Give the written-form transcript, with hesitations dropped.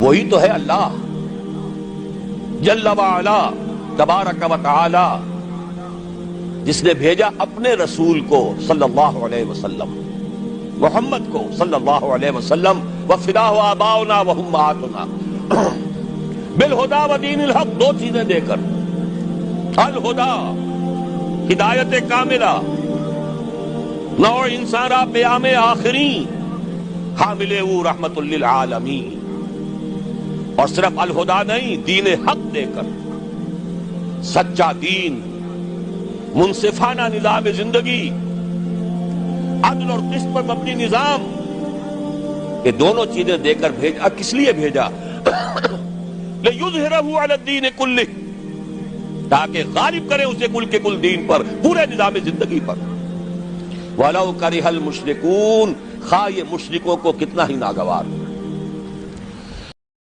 وہی تو ہے اللہ جل وعلا تبارک و تعالی، جس نے بھیجا اپنے رسول کو صلی اللہ علیہ وسلم، محمد کو صلی اللہ علیہ وسلم، وَفِدَاهُ آبَاؤُنَا وَأُمَّهَاتُنَا بِالْهُدَى وَدِينِ الْحَقِّ، دو چیزیں دے کر، الہدا ہدایت کاملہ، نوع انسان را پیام آخری حامل او رحمت للعالمین، اور صرف الہدا نہیں، دین حق دے کر، سچا دین، منصفانہ نظام زندگی، عدل اور قسط پر مبنی نظام، یہ دونوں چیزیں دے کر بھیجا۔ کس لیے بھیجا؟ لِيُظْهِرَهُ عَلَى الدِّينِ كُلِّهِ، تاکہ غالب کرے اسے کل کے کل دین پر، پورے نظام زندگی پر۔ وَلَوْ كَرِهَ الْمُشْرِكُونَ، خواہ یہ مشرکوں کو کتنا ہی ناگوار